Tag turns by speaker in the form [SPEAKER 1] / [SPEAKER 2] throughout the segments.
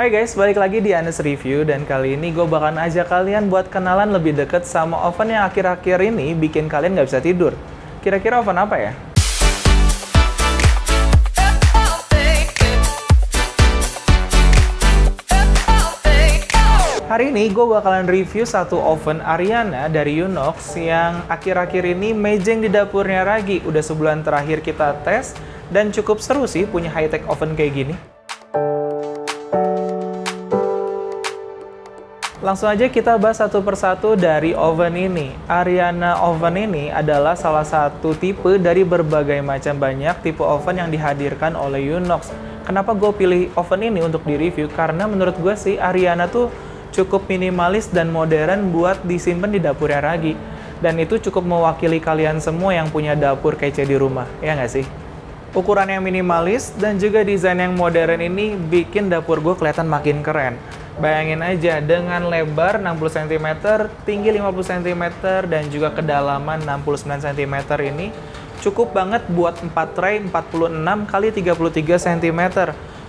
[SPEAKER 1] Hai guys, balik lagi di Anes Review dan kali ini gue bakalan ajak kalian buat kenalan lebih deket sama oven yang akhir-akhir ini bikin kalian nggak bisa tidur. Kira-kira oven apa ya? Hari ini gue bakalan review satu oven Ariana dari Unox yang akhir-akhir ini mejeng di dapurnya Ragi. Udah sebulan terakhir kita tes dan cukup seru sih punya high-tech oven kayak gini. Langsung aja kita bahas satu persatu dari oven ini. Ariana oven ini adalah salah satu tipe dari berbagai macam banyak tipe oven yang dihadirkan oleh Unox. Kenapa gue pilih oven ini untuk di-review? Karena menurut gue sih Ariana tuh cukup minimalis dan modern buat disimpan di dapurnya Ragi. Dan itu cukup mewakili kalian semua yang punya dapur kece di rumah, ya nggak sih? Ukuran yang minimalis dan juga desain yang modern ini bikin dapur gue kelihatan makin keren. Bayangin aja, dengan lebar 60 cm, tinggi 50 cm, dan juga kedalaman 69 cm ini cukup banget buat 4 tray 46 x 33 cm.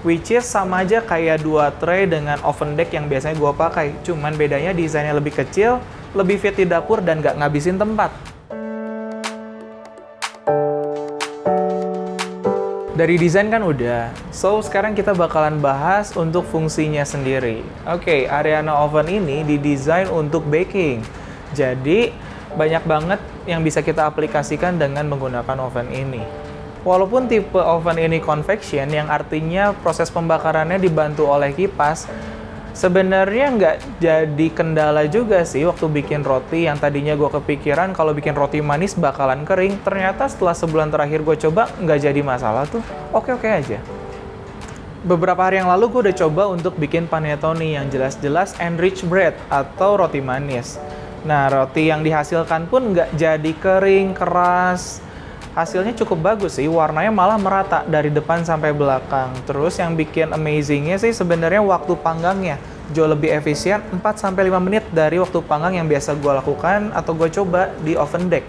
[SPEAKER 1] Which is sama aja kayak 2 tray dengan oven deck yang biasanya gue pakai. Cuman bedanya desainnya lebih kecil, lebih fit di dapur, dan nggak ngabisin tempat. Dari desain kan udah, so sekarang kita bakalan bahas untuk fungsinya sendiri. Oke, Ariana oven ini didesain untuk baking. Jadi, banyak banget yang bisa kita aplikasikan dengan menggunakan oven ini. Walaupun tipe oven ini convection, yang artinya proses pembakarannya dibantu oleh kipas, sebenarnya nggak jadi kendala juga sih waktu bikin roti. Yang tadinya gue kepikiran kalau bikin roti manis bakalan kering, ternyata setelah sebulan terakhir gue coba nggak jadi masalah tuh, oke-oke aja. Beberapa hari yang lalu gue udah coba untuk bikin panettone yang jelas-jelas enriched bread atau roti manis. Nah, roti yang dihasilkan pun nggak jadi kering, keras. Hasilnya cukup bagus sih, warnanya malah merata dari depan sampai belakang. Terus yang bikin amazingnya sih sebenarnya waktu panggangnya. Jauh lebih efisien, 4-5 menit dari waktu panggang yang biasa gue lakukan atau gue coba di oven deck.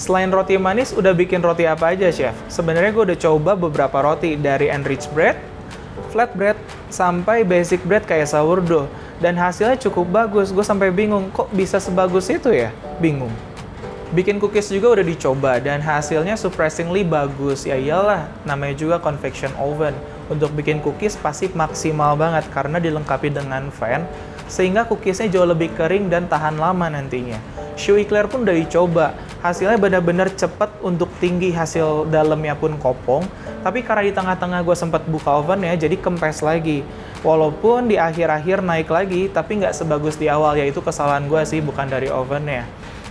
[SPEAKER 1] Selain roti manis, udah bikin roti apa aja, Chef? Sebenarnya gue udah coba beberapa roti, dari enriched bread, flatbread, sampai basic bread kayak sourdough. Dan hasilnya cukup bagus, gue sampai bingung, kok bisa sebagus itu ya? Bingung. Bikin cookies juga udah dicoba dan hasilnya surprisingly bagus. Ya iyalah, namanya juga convection oven. Untuk bikin cookies pasti maksimal banget karena dilengkapi dengan fan, sehingga cookiesnya jauh lebih kering dan tahan lama nantinya. Choux eclair pun udah dicoba. Hasilnya benar-benar cepet untuk tinggi, hasil dalamnya pun kopong. Tapi karena di tengah-tengah gue sempat buka ovennya, jadi kempes lagi. Walaupun di akhir-akhir naik lagi, tapi nggak sebagus di awal, yaitu kesalahan gue sih, bukan dari ovennya.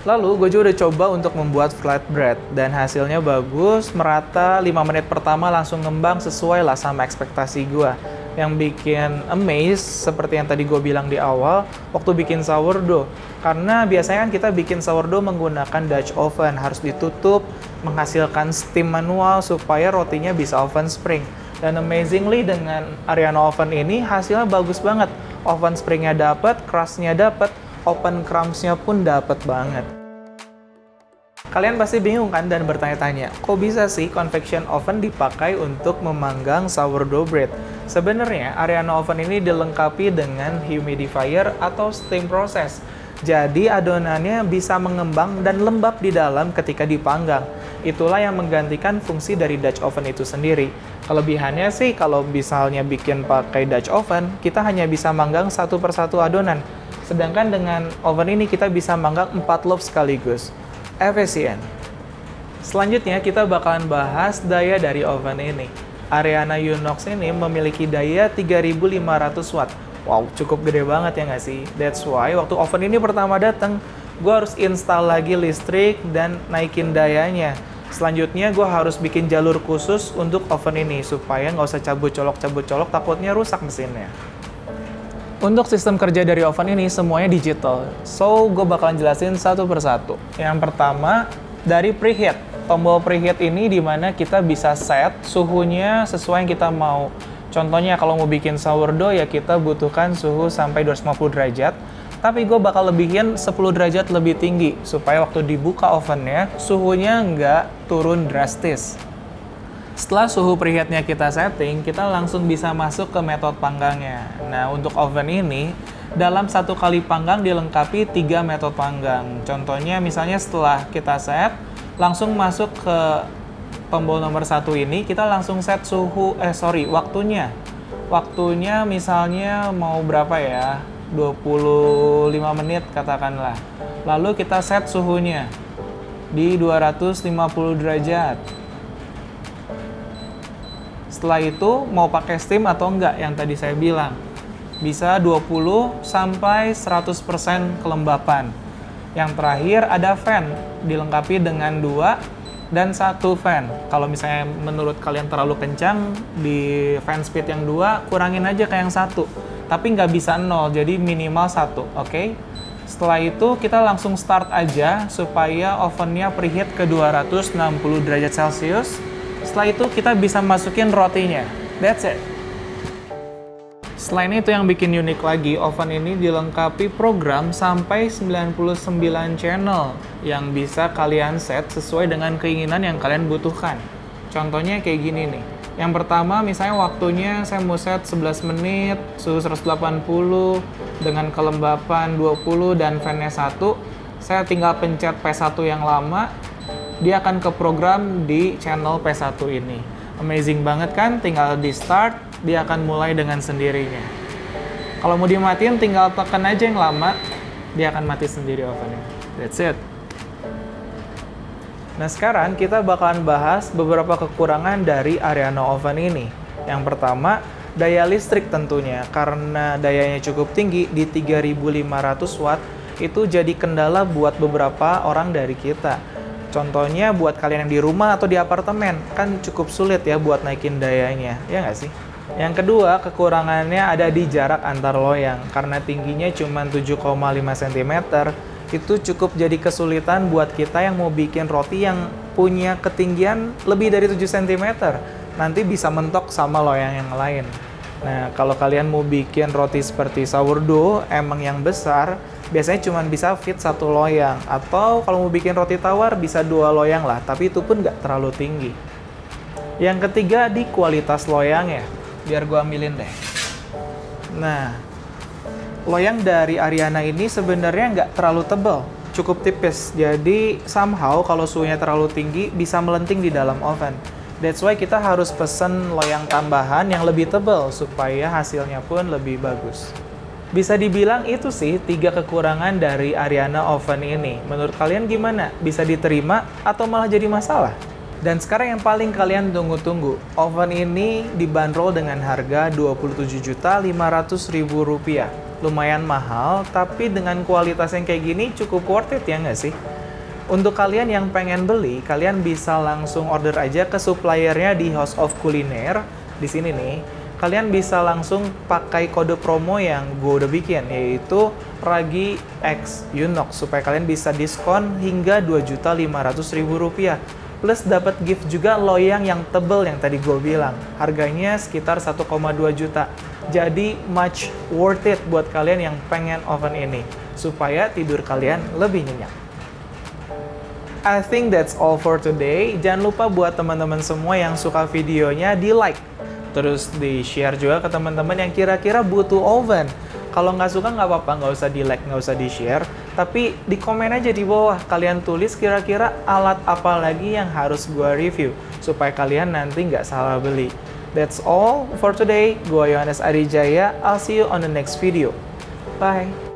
[SPEAKER 1] Lalu gue juga udah coba untuk membuat flatbread dan hasilnya bagus, merata, 5 menit pertama langsung ngembang sesuai lah sama ekspektasi gue. Yang bikin amaze seperti yang tadi gue bilang di awal waktu bikin sourdough. Karena biasanya kan kita bikin sourdough menggunakan Dutch oven, harus ditutup, menghasilkan steam manual supaya rotinya bisa oven spring. Dan amazingly dengan Ariana oven ini hasilnya bagus banget. Oven springnya dapet, crustnya dapet, open crumbs-nya pun dapet banget. Kalian pasti bingung kan dan bertanya-tanya, kok bisa sih convection oven dipakai untuk memanggang sourdough bread? Sebenarnya Ariana oven ini dilengkapi dengan humidifier atau steam process. Jadi adonannya bisa mengembang dan lembab di dalam ketika dipanggang. Itulah yang menggantikan fungsi dari Dutch oven itu sendiri. Kelebihannya sih kalau misalnya bikin pakai Dutch oven, kita hanya bisa manggang satu persatu adonan. Sedangkan dengan oven ini kita bisa manggang 4 loaf sekaligus. Efisien. Selanjutnya kita bakalan bahas daya dari oven ini. Ariana Unox ini memiliki daya 3500 watt. Wow, cukup gede banget ya nggak sih? That's why waktu oven ini pertama datang, gue harus install lagi listrik dan naikin dayanya. Selanjutnya gue harus bikin jalur khusus untuk oven ini supaya nggak usah cabut colok, takutnya rusak mesinnya. Untuk sistem kerja dari oven ini semuanya digital, so gue bakalan jelasin satu persatu. Yang pertama, dari preheat. Tombol preheat ini dimana kita bisa set suhunya sesuai yang kita mau. Contohnya kalau mau bikin sourdough ya kita butuhkan suhu sampai 250 derajat. Tapi gue bakal lebihin 10 derajat lebih tinggi, supaya waktu dibuka ovennya, suhunya nggak turun drastis. Setelah suhu preheatnya kita setting, kita langsung bisa masuk ke metode panggangnya. Nah, untuk oven ini, dalam satu kali panggang dilengkapi 3 metode panggang. Contohnya, misalnya setelah kita set, langsung masuk ke tombol nomor 1 ini, kita langsung set waktunya. Waktunya misalnya mau berapa ya? 25 menit katakanlah. Lalu kita set suhunya di 250 derajat. Setelah itu mau pakai steam atau enggak yang tadi saya bilang. Bisa 20 sampai 100% kelembapan. Yang terakhir ada fan, dilengkapi dengan 2 dan 1 fan. Kalau misalnya menurut kalian terlalu kencang di fan speed yang 2, kurangin aja ke yang 1. Tapi nggak bisa 0, jadi minimal 1, oke? Setelah itu kita langsung start aja supaya ovennya preheat ke 260 derajat Celcius. Setelah itu kita bisa masukin rotinya. That's it. Selain itu yang bikin unik lagi, oven ini dilengkapi program sampai 99 channel yang bisa kalian set sesuai dengan keinginan yang kalian butuhkan. Contohnya kayak gini nih. Yang pertama misalnya waktunya saya mau set 11 menit, suhu 180, dengan kelembapan 20 dan fan-nya 1. Saya tinggal pencet P1 yang lama, dia akan ke program di channel P1 ini. Amazing banget kan? Tinggal di start, dia akan mulai dengan sendirinya. Kalau mau dimatiin, tinggal tekan aja yang lama, dia akan mati sendiri ovennya. That's it. Nah sekarang kita bakalan bahas beberapa kekurangan dari Ariano Oven ini. Yang pertama, daya listrik tentunya. Karena dayanya cukup tinggi di 3500 watt, itu jadi kendala buat beberapa orang dari kita. Contohnya buat kalian yang di rumah atau di apartemen, kan cukup sulit ya buat naikin dayanya, ya nggak sih? Yang kedua, kekurangannya ada di jarak antar loyang. Karena tingginya cuma 7,5 cm, itu cukup jadi kesulitan buat kita yang mau bikin roti yang punya ketinggian lebih dari 7 cm. Nanti bisa mentok sama loyang yang lain. Nah, kalau kalian mau bikin roti seperti sourdough, emang yang besar, biasanya cuma bisa fit 1 loyang. Atau kalau mau bikin roti tawar, bisa 2 loyang lah, tapi itu pun nggak terlalu tinggi. Yang ketiga, di kualitas loyangnya. Biar gua ambilin deh. Nah, loyang dari Ariana ini sebenarnya nggak terlalu tebal, cukup tipis. Jadi, somehow kalau suhunya terlalu tinggi, bisa melenting di dalam oven. That's why kita harus pesen loyang tambahan yang lebih tebal, supaya hasilnya pun lebih bagus. Bisa dibilang itu sih 3 kekurangan dari Ariana Oven ini. Menurut kalian gimana? Bisa diterima atau malah jadi masalah? Dan sekarang yang paling kalian tunggu-tunggu, oven ini dibanderol dengan harga Rp27.500.000. Lumayan mahal, tapi dengan kualitas yang kayak gini cukup worth it ya nggak sih? Untuk kalian yang pengen beli, kalian bisa langsung order aja ke suppliernya di House of Culinaire. Di sini nih, kalian bisa langsung pakai kode promo yang gue udah bikin, yaitu Ragi X Unox, supaya kalian bisa diskon hingga Rp2.500.000. Plus dapat gift juga loyang yang tebel yang tadi gue bilang. Harganya sekitar 1,2 juta. Jadi much worth it buat kalian yang pengen oven ini, supaya tidur kalian lebih nyenyak. I think that's all for today. Jangan lupa buat teman-teman semua yang suka videonya di like. Terus di-share juga ke teman-teman yang kira-kira butuh oven. Kalau nggak suka nggak apa-apa, nggak usah di-like, nggak usah di-share. Tapi di komen aja di bawah, kalian tulis kira-kira alat apa lagi yang harus gue review. Supaya kalian nanti nggak salah beli. That's all for today. Gue Yohanes Arijaya. I'll see you on the next video. Bye!